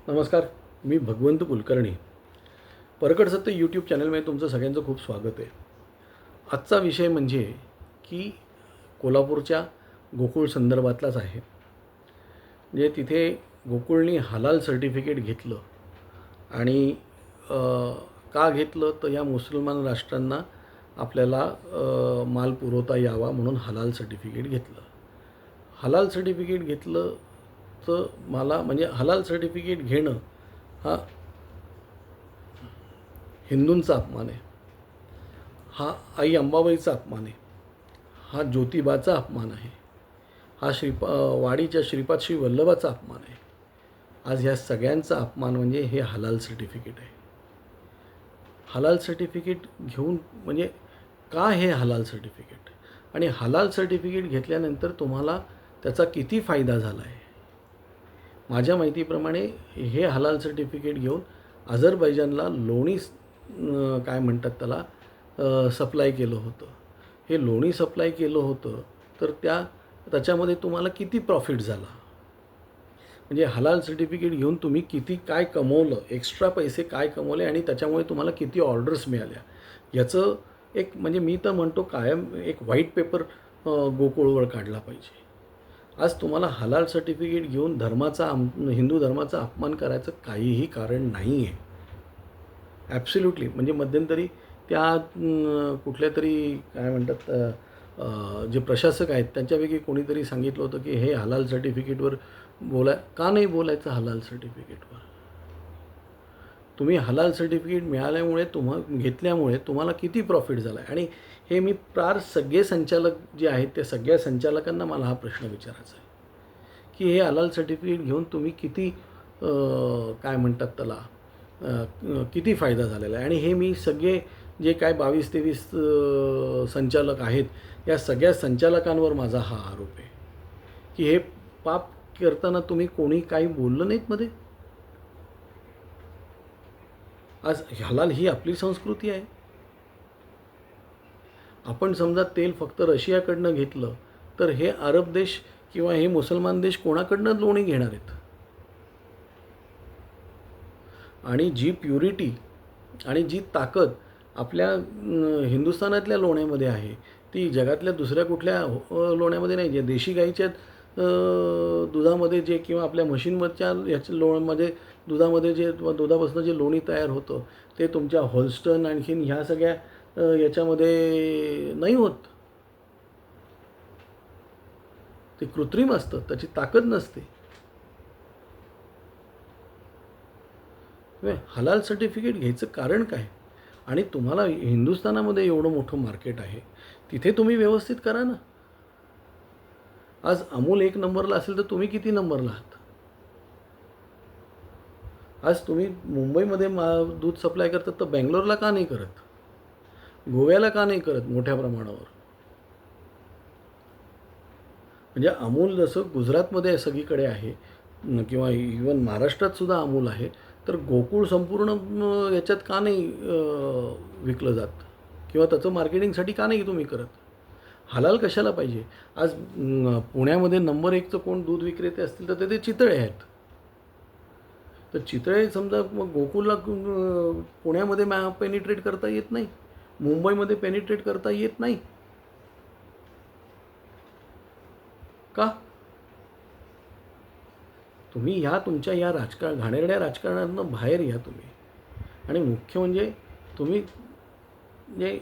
नमस्कार. मी भगवंत कुलकर्णी. परकड सत्य यूट्यूब चॅनलमध्ये तुमचं सगळ्यांचं खूप स्वागत आहे. आजचा विषय म्हणजे की कोल्हापूरच्या गोकुळ संदर्भातलाच आहे. म्हणजे तिथे गोकुळनी हलाल सर्टिफिकेट घेतलं आणि का घेतलं तर या मुसलमान राष्ट्रांना आपल्याला माल पुरवता यावा म्हणून हलाल सर्टिफिकेट घेतलं. हलाल सर्टिफिकेट घेतलं तर मला म्हणजे हलाल सर्टिफिकेट घेणं हा हिंदूंचा अपमान आहे, हा आई अंबाबाईचा अपमान आहे, हा ज्योतिबाचा अपमान आहे, हा वाडीच्या श्रीपाद श्री वल्लभाचा अपमान आहे. आज ह्या सगळ्यांचा अपमान म्हणजे हे हलाल सर्टिफिकेट आहे. हलाल सर्टिफिकेट घेऊन म्हणजे का हे हलाल सर्टिफिकेट आणि हलाल सर्टिफिकेट घेतल्यानंतर तुम्हाला त्याचा किती फायदा झाला आहे. माझ्या माहितीप्रमाणे हे हलाल सर्टिफिकेट घेऊन अझरबैजानला लोणी काय म्हणतात त्याला सप्लाय केलं होतं. हे लोणी सप्लाय केलं होतं तर त्याच्यामध्ये तुम्हाला किती प्रॉफिट झाला. म्हणजे हलाल सर्टिफिकेट घेऊन तुम्ही किती काय कमवलं, एक्स्ट्रा पैसे काय कमवले आणि त्याच्यामुळे तुम्हाला किती ऑर्डर्स मिळाल्या याचं एक म्हणजे मी तर म्हणतो कायम एक व्हाईट पेपर गोकुळवर काढला पाहिजे. आज तुम्हाला हलाल सर्टिफिकेट घेऊन हिंदू धर्माचा अपमान करायचं काहीही कारण नाही आहे. ॲब्सोल्युटली. म्हणजे मध्यंतरी त्या कुठल्या तरी काय म्हणतात जे प्रशासक आहेत त्यांच्यापैकी कोणीतरी सांगितलं होतं की हे हलाल सर्टिफिकेटवर का नाही बोलायचं. हलाल सर्टिफिकेटवर तुम्ही हलाल सर्टिफिकेट मिळाल्यामुळे घेतल्यामुळे तुम्हाला किती प्रॉफिट झाला आहे. आणि हे मी सगळे संचालक जे आहेत त्या सगळ्या संचालकांना मला हा प्रश्न विचारायचा आहे की हे हलाल सर्टिफिकेट घेऊन तुम्ही किती काय म्हणतात त्याला किती फायदा झालेला आहे. आणि हे मी सगळे जे काय 22-23 संचालक आहेत या सगळ्या संचालकांवर माझा हा आरोप आहे की हे पाप करताना तुम्ही कोणी काही बोललं नाहीत मध्ये. आज हलाल ही आपली संस्कृती आहे. आपण समजा तेल फक्त रशियाकडनं घेतलं तर हे अरब देश किंवा हे मुसलमान देश कोणाकडनं लोणी घेणार आहेत. आणि जी प्युरिटी आणि जी ताकद आपल्या हिंदुस्थानातल्या लोण्यामध्ये आहे ती जगातल्या दुसऱ्या कुठल्या लोण्यामध्ये नाही. जे देशी गाईच्या दुधामध्ये जे किंवा आपल्या म्हशींवरच्या याच्या लोणमध्ये दुधामध्ये जे दुधापासून जे लोणी तयार होतं ते तुमच्या होल्स्टन आणखीन ह्या सगळ्या याच्यामध्ये नाही होत. ते कृत्रिम असतं, त्याची ताकद नसते. हलाल सर्टिफिकेट घ्यायचं कारण काय. आणि तुम्हाला हिंदुस्थानामध्ये एवढं मोठं मार्केट आहे तिथे तुम्ही व्यवस्थित करा ना. आज अमूल 1 नंबरला असेल तर तुम्ही किती नंबरला आहात. आज तुम्ही मुंबईमध्ये दूध सप्लाय करतात तर बेंगलोरला का नाही करत, गोव्याला का नाही करत मोठ्या प्रमाणावर. म्हणजे अमूल जसं गुजरातमध्ये सगळीकडे आहे किंवा इवन महाराष्ट्रात सुद्धा अमूल आहे तर गोकुळ संपूर्ण याच्यात का नाही विकलं जात किंवा त्याचं मार्केटिंगसाठी का नाही तुम्ही करत. हलाल कशाला पाहिजे. आज पुण्यामध्ये नंबर 1चं कोण दूध विक्रेते असतील तर ते चितळे आहेत. तर चितळे समजा मग गोकुळला पुण्यामध्ये पेनिट्रेट करता येत नाही, मुंबईमध्ये पेनिट्रेट करता येत नाही का. तुम्ही तुमच्या या घाणेरड्या राजकारणातून बाहेर या तुम्ही. आणि मुख्य म्हणजे तुम्ही म्हणजे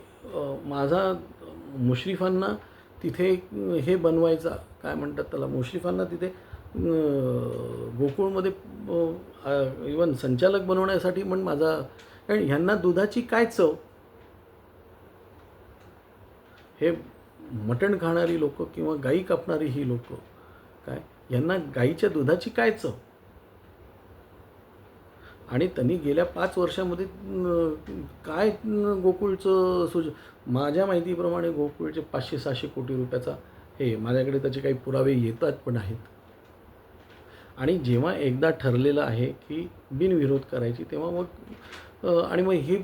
माझा मुश्रीफांना तिथे हे बनवायचा काय म्हणतात त्याला, मुश्रीफांना तिथे गोकुळमध्ये इवन संचालक बनवण्यासाठी पण माझा. कारण ह्यांना दुधाची काय चव. हे मटण खाणारी लोक किंवा गाई कापणारी ही लोक काय यांना गाईच्या दुधाची काय चव. आणि त्यांनी गेल्या 5 वर्षामध्ये काय गोकुळचं माझ्या माहितीप्रमाणे गोकुळचे 500-600 कोटी रुपयाचा हे माझ्याकडे त्याचे काही पुरावे येतात पण आहेत. आणि जेव्हा एकदा ठरलेलं आहे की बिनविरोध करायची तेव्हा मग आणि मग ही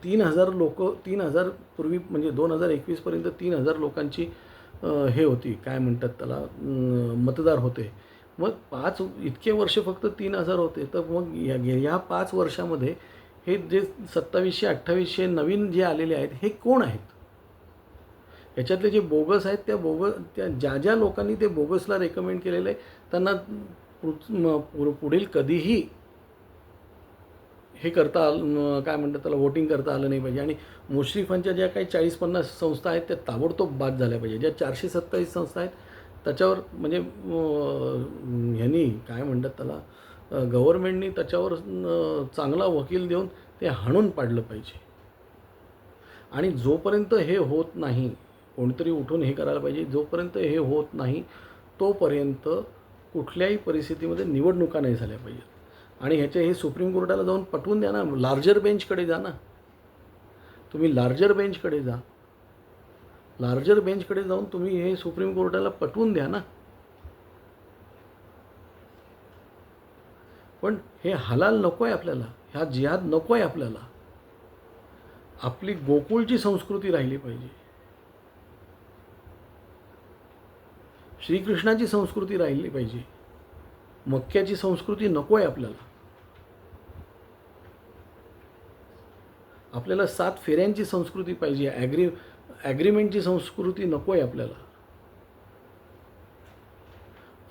3,000 लोक 3,000 पूर्वी म्हणजे 2021पर्यंत 3,000 लोकांची हे होती काय म्हणतात त्याला मतदार होते. मग इतके वर्ष फक्त 3,000 होते, तर मग ह्या 5 वर्षामध्ये हे जे 2700-2800 नवीन जे आलेले आहेत हे कोण आहेत? याच्यातले जे बोगस आहेत त्या ज्या लोकांनी ते बोगसला रेकमेंड केलेलं आहे त्यांना पुढील कधीही हे करता काय म्हणतात त्याला, वोटिंग करता आलं नाही पाहिजे. आणि मुश्रीफांच्या ज्या काही 40-50 संस्था आहेत त्या ताबडतोब बाद झाल्या पाहिजे. ज्या 427 संस्था आहेत त्याच्यावर म्हणजे ह्यांनी काय म्हणतात त्याला, गव्हर्नमेंटनी त्याच्यावर चांगला वकील देऊन ते हाणून पाडलं पाहिजे. आणि जोपर्यंत हे होत नाही, कोणीतरी उठून हे करायला पाहिजे, जोपर्यंत हे होत नाही तोपर्यंत कुठल्याही परिस्थितीमध्ये निवडणुका नाही झाल्या पाहिजेत. आणि हे सुप्रीम कोर्टाला जाऊन पटवून द्या ना, लार्जर बेंचकडे जा ना तुम्ही, लार्जर बेंचकडे जा. लार्जर बेंचकडे जाऊन तुम्ही हे सुप्रीम कोर्टाला पटवून द्या ना. पण हे हलाल नको आहे आपल्याला, ह्या जिहाद नको आहे आपल्याला. आपली गोकुळची संस्कृती राहिली पाहिजे, श्रीकृष्णाची संस्कृती राहिली पाहिजे. मक्क्याची संस्कृती नको आहे आपल्याला. आपल्याला 7 फेऱ्यांची संस्कृती पाहिजे, ॲग्रीमेंटची संस्कृती नको आहे आपल्याला.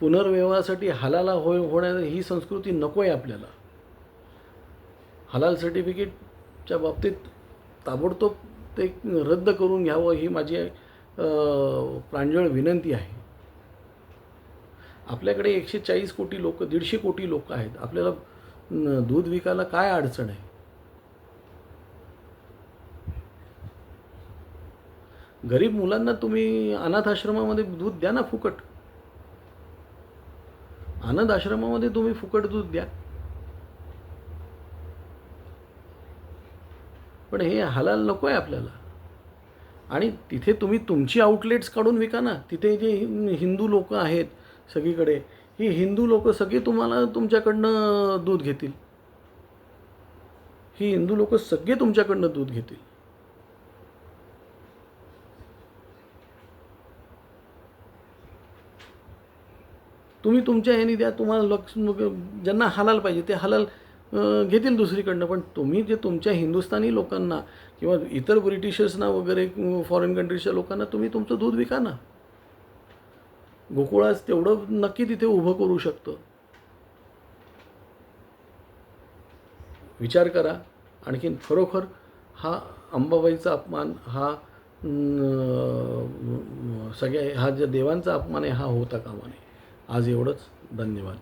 पुनर्विवाहासाठी हलाला होण्या ही संस्कृती नको आहे आपल्याला. हलाल सर्टिफिकेटच्या बाबतीत ताबडतोब ते रद्द करून घ्यावं ही माझी प्रांजळ विनंती आहे. आपल्याकडे 140 कोटी लोक, 150 कोटी लोक आहेत. आपल्याला दूध विकायला काय अडचण आहे? गरीब मुलांना तुम्ही अनाथ आश्रमामध्ये दूध द्या ना फुकट. अनाथ आश्रमामध्ये तुम्ही फुकट दूध द्या. पण हे हलाल नको आहे आपल्याला. आणि तिथे तुम्ही तुमची आउटलेट्स काढून विका ना. तिथे जे हिंदू लोक आहेत सगळीकडे, ही हिंदू लोक सगळे तुमच्याकडनं दूध घेतील. ही हिंदू लोक सगळे तुमच्याकडनं दूध घेतील. तुम्ही तुमच्या ह्यानी द्या. तुम्हाला ज्यांना हलाल पाहिजे ते हलाल घेतील दुसरीकडनं. पण तुम्ही जे तुमच्या हिंदुस्थानी लोकांना किंवा इतर ब्रिटिशर्सना वगैरे फॉरेन कंट्रीजच्या लोकांना तुम्ही तुमचं दूध विका ना. गोकुळास तेवढं नक्की तिथे उभं करू शकतं. विचार करा. आणखीन खरोखर हा अंबाबाईचा अपमान, हा सगळ्या ज्या देवांचा अपमान आहे हा होता कामा नये. आज एवढंच. धन्यवाद.